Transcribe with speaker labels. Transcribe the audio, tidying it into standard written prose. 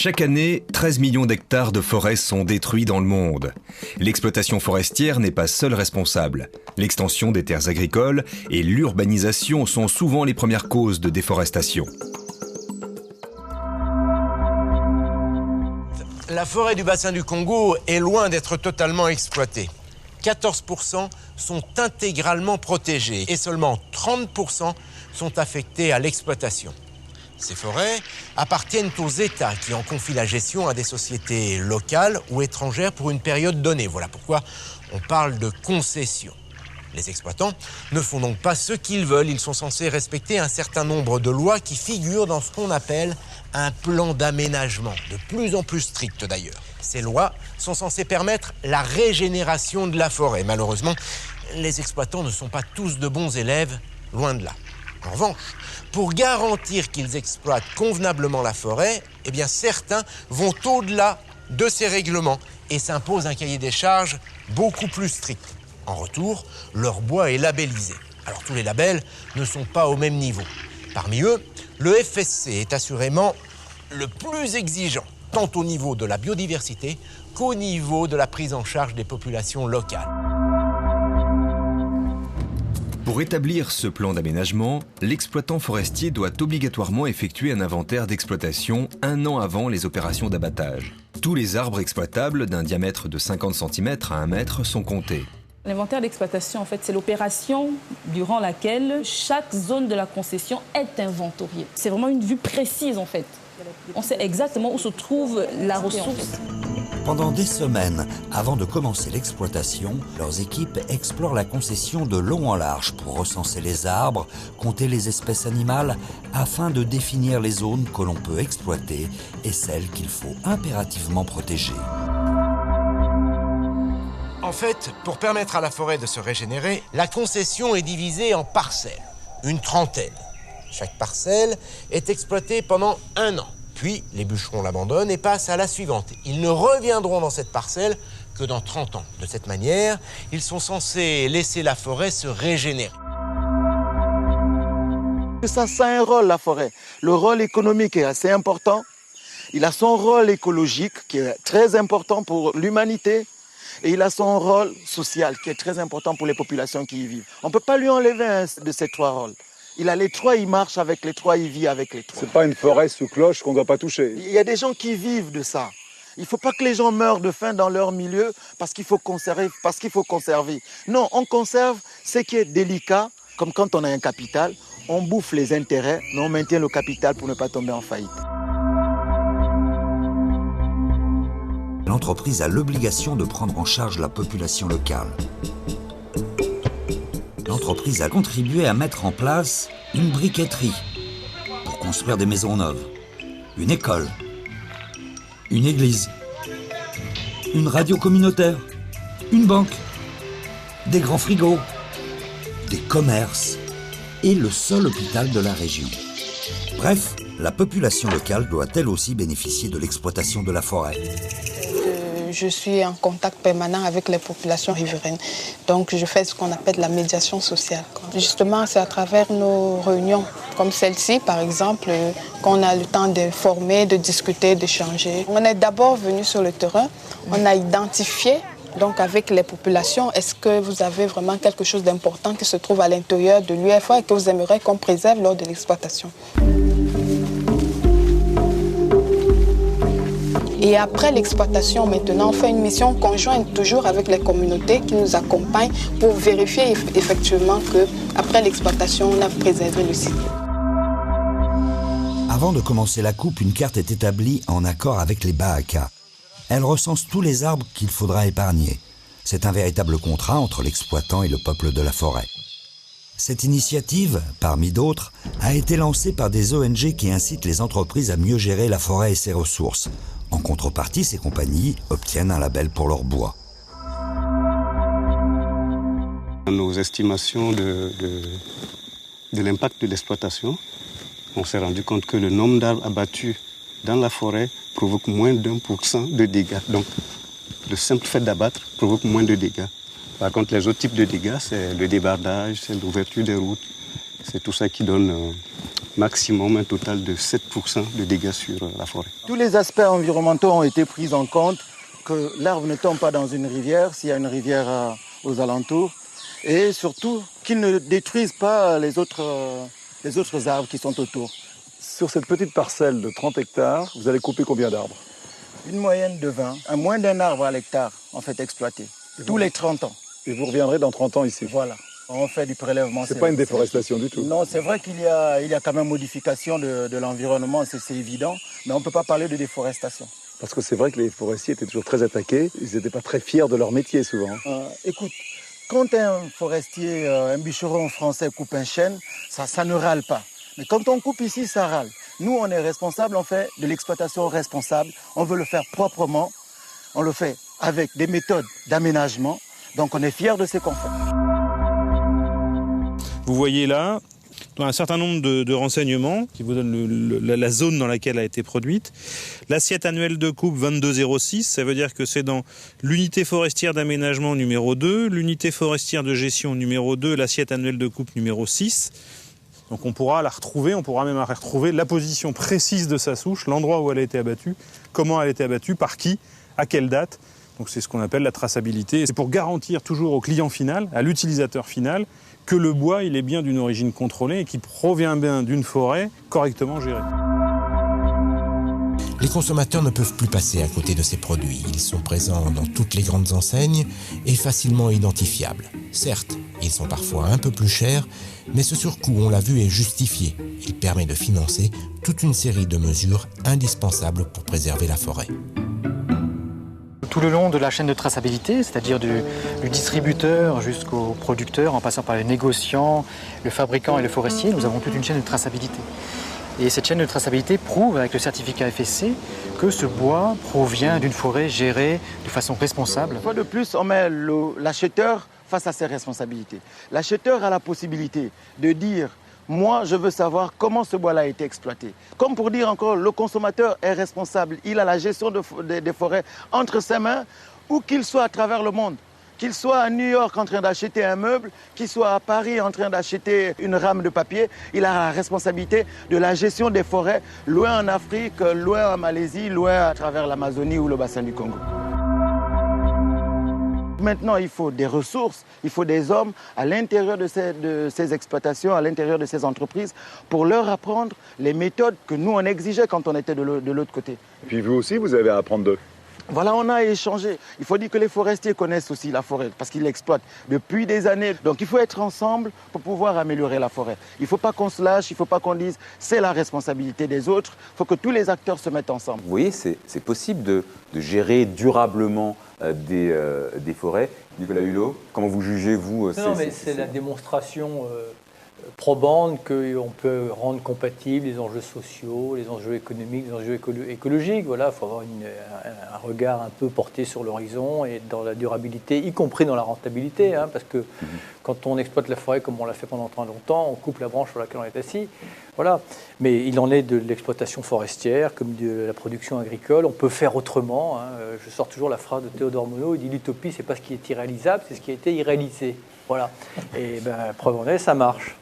Speaker 1: Chaque année, 13 millions d'hectares de forêts sont détruits dans le monde. L'exploitation forestière n'est pas seule responsable. L'extension des terres agricoles et l'urbanisation sont souvent les premières causes de déforestation.
Speaker 2: La forêt du bassin du Congo est loin d'être totalement exploitée. 14% sont intégralement protégés et seulement 30% sont affectés à l'exploitation. Ces forêts appartiennent aux États qui en confient la gestion à des sociétés locales ou étrangères pour une période donnée. Voilà pourquoi on parle de concession. Les exploitants ne font donc pas ce qu'ils veulent. Ils sont censés respecter un certain nombre de lois qui figurent dans ce qu'on appelle un plan d'aménagement, de plus en plus strict d'ailleurs. Ces lois sont censées permettre la régénération de la forêt. Malheureusement, les exploitants ne sont pas tous de bons élèves, loin de là. En revanche, pour garantir qu'ils exploitent convenablement la forêt, eh bien certains vont au-delà de ces règlements et s'imposent un cahier des charges beaucoup plus strict. En retour, leur bois est labellisé. Alors tous les labels ne sont pas au même niveau. Parmi eux, le FSC est assurément le plus exigeant, tant au niveau de la biodiversité qu'au niveau de la prise en charge des populations locales.
Speaker 1: Pour établir ce plan d'aménagement, l'exploitant forestier doit obligatoirement effectuer un inventaire d'exploitation 1 an avant les opérations d'abattage. Tous les arbres exploitables d'un diamètre de 50 cm à 1 mètre sont comptés.
Speaker 3: L'inventaire d'exploitation, en fait, c'est l'opération durant laquelle chaque zone de la concession est inventoriée. C'est vraiment une vue précise, en fait. On sait exactement où se trouve la ressource.
Speaker 4: Pendant des semaines, avant de commencer l'exploitation, leurs équipes explorent la concession de long en large pour recenser les arbres, compter les espèces animales, afin de définir les zones que l'on peut exploiter et celles qu'il faut impérativement protéger.
Speaker 2: En fait, pour permettre à la forêt de se régénérer, la concession est divisée en parcelles, une trentaine. Chaque parcelle est exploitée pendant 1 an. Puis, les bûcherons l'abandonnent et passent à la suivante. Ils ne reviendront dans cette parcelle que dans 30 ans. De cette manière, ils sont censés laisser la forêt se régénérer.
Speaker 5: Ça a un rôle, la forêt. Le rôle économique est assez important. Il a son rôle écologique qui est très important pour l'humanité. Et il a son rôle social qui est très important pour les populations qui y vivent. On ne peut pas lui enlever un de ces 3 rôles. Il a les 3, il marche avec les 3, il vit avec les 3.
Speaker 6: C'est pas une forêt sous cloche qu'on ne doit pas toucher.
Speaker 5: Il y a des gens qui vivent de ça. Il ne faut pas que les gens meurent de faim dans leur milieu parce qu'il faut conserver. Non, on conserve ce qui est délicat, comme quand on a un capital, on bouffe les intérêts, mais on maintient le capital pour ne pas tomber en faillite.
Speaker 4: L'entreprise a l'obligation de prendre en charge la population locale. L'entreprise a contribué à mettre en place une briqueterie pour construire des maisons neuves, une école, une église, une radio communautaire, une banque, des grands frigos, des commerces et le seul hôpital de la région. Bref, la population locale doit elle aussi bénéficier de l'exploitation de la forêt.
Speaker 7: Je suis en contact permanent avec les populations riveraines. Donc, je fais ce qu'on appelle la médiation sociale. Justement, c'est à travers nos réunions, comme celle-ci, par exemple, qu'on a le temps de former, de discuter, d'échanger. On est d'abord venu sur le terrain, on a identifié, donc avec les populations, est-ce que vous avez vraiment quelque chose d'important qui se trouve à l'intérieur de l'UFA et que vous aimeriez qu'on préserve lors de l'exploitation. Et après l'exploitation, maintenant, on fait une mission conjointe, toujours avec les communautés qui nous accompagnent pour vérifier effectivement qu'après l'exploitation, on a préservé le site.
Speaker 4: Avant de commencer la coupe, une carte est établie en accord avec les Bahaka. Elle recense tous les arbres qu'il faudra épargner. C'est un véritable contrat entre l'exploitant et le peuple de la forêt. Cette initiative, parmi d'autres, a été lancée par des ONG qui incitent les entreprises à mieux gérer la forêt et ses ressources. En contrepartie, ces compagnies obtiennent un label pour leur bois.
Speaker 8: Nos estimations de l'impact de l'exploitation, on s'est rendu compte que le nombre d'arbres abattus dans la forêt provoque moins d'1% de dégâts. Donc, le simple fait d'abattre provoque moins de dégâts. Par contre, les autres types de dégâts, c'est le débardage, c'est l'ouverture des routes. C'est tout ça qui donne maximum un total de 7% de dégâts sur la forêt.
Speaker 5: Tous les aspects environnementaux ont été pris en compte, que l'arbre ne tombe pas dans une rivière, s'il y a une rivière aux alentours, et surtout qu'il ne détruise pas les autres arbres qui sont autour.
Speaker 6: Sur cette petite parcelle de 30 hectares, vous allez couper combien d'arbres?
Speaker 5: Une moyenne de 20, à moins d'un arbre à l'hectare, en fait, exploité, tous les 30 ans.
Speaker 6: Et vous reviendrez dans 30 ans ici?
Speaker 5: Voilà, on fait du prélèvement.
Speaker 6: C'est pas une déforestation du tout?
Speaker 5: Non, c'est vrai qu'il y a quand même modification de l'environnement, c'est évident, mais on ne peut pas parler de déforestation.
Speaker 6: Parce que c'est vrai que les forestiers étaient toujours très attaqués, ils n'étaient pas très fiers de leur métier souvent.
Speaker 5: Écoute, quand un forestier, un bûcheron français coupe un chêne, ça ne râle pas. Mais quand on coupe ici, ça râle. Nous, on est responsable, on fait de l'exploitation responsable, on veut le faire proprement, on le fait avec des méthodes d'aménagement, donc on est fiers de ce qu'on fait.
Speaker 9: Vous voyez là un certain nombre de renseignements qui vous donnent la zone dans laquelle a été produite. L'assiette annuelle de coupe 2206, ça veut dire que c'est dans l'unité forestière d'aménagement numéro 2, l'unité forestière de gestion numéro 2, l'assiette annuelle de coupe numéro 6. Donc on pourra la retrouver, on pourra même retrouver la position précise de sa souche, l'endroit où elle a été abattue, comment elle a été abattue, par qui, à quelle date. Donc c'est ce qu'on appelle la traçabilité. C'est pour garantir toujours au client final, à l'utilisateur final, que le bois il est bien d'une origine contrôlée et qu'il provient bien d'une forêt correctement gérée.
Speaker 10: Les consommateurs ne peuvent plus passer à côté de ces produits. Ils sont présents dans toutes les grandes enseignes et facilement identifiables. Certes, ils sont parfois un peu plus chers, mais ce surcoût, on l'a vu, est justifié. Il permet de financer toute une série de mesures indispensables pour préserver la forêt.
Speaker 11: Tout le long de la chaîne de traçabilité, c'est-à-dire du distributeur jusqu'au producteur, en passant par les négociants, le fabricant et le forestier, nous avons toute une chaîne de traçabilité. Et cette chaîne de traçabilité prouve, avec le certificat FSC, que ce bois provient d'une forêt gérée de façon responsable.
Speaker 5: Une fois de plus, on met l'acheteur face à ses responsabilités. L'acheteur a la possibilité de dire « moi, je veux savoir comment ce bois-là a été exploité ». Comme pour dire encore, le consommateur est responsable. Il a la gestion des forêts entre ses mains, où qu'il soit à travers le monde. Qu'il soit à New York en train d'acheter un meuble, qu'il soit à Paris en train d'acheter une rame de papier, il a la responsabilité de la gestion des forêts, loin en Afrique, loin en Malaisie, loin à travers l'Amazonie ou le bassin du Congo. Maintenant, il faut des ressources, il faut des hommes à l'intérieur de ces exploitations, à l'intérieur de ces entreprises, pour leur apprendre les méthodes que nous, on exigeait quand on était de l'autre côté.
Speaker 6: Et puis vous aussi, vous avez à apprendre d'eux.
Speaker 5: Voilà, on a échangé. Il faut dire que les forestiers connaissent aussi la forêt parce qu'ils l'exploitent depuis des années. Donc il faut être ensemble pour pouvoir améliorer la forêt. Il ne faut pas qu'on se lâche, il ne faut pas qu'on dise c'est la responsabilité des autres. Il faut que tous les acteurs se mettent ensemble.
Speaker 12: Vous voyez, c'est possible de gérer durablement des forêts. Nicolas Hulot, comment vous jugez, vous
Speaker 13: Non, mais c'est la démonstration probante qu'on peut rendre compatibles les enjeux sociaux, les enjeux économiques, les enjeux écologiques. Voilà, il faut avoir un regard un peu porté sur l'horizon et dans la durabilité, y compris dans la rentabilité, hein, parce que quand on exploite la forêt comme on l'a fait pendant très longtemps, on coupe la branche sur laquelle on est assis. Voilà. Mais il en est de l'exploitation forestière comme de la production agricole. On peut faire autrement. Hein. Je sors toujours la phrase de Théodore Monod, il dit l'utopie, c'est pas ce qui est irréalisable, c'est ce qui a été irréalisé. Voilà. Et preuve en est, ça marche.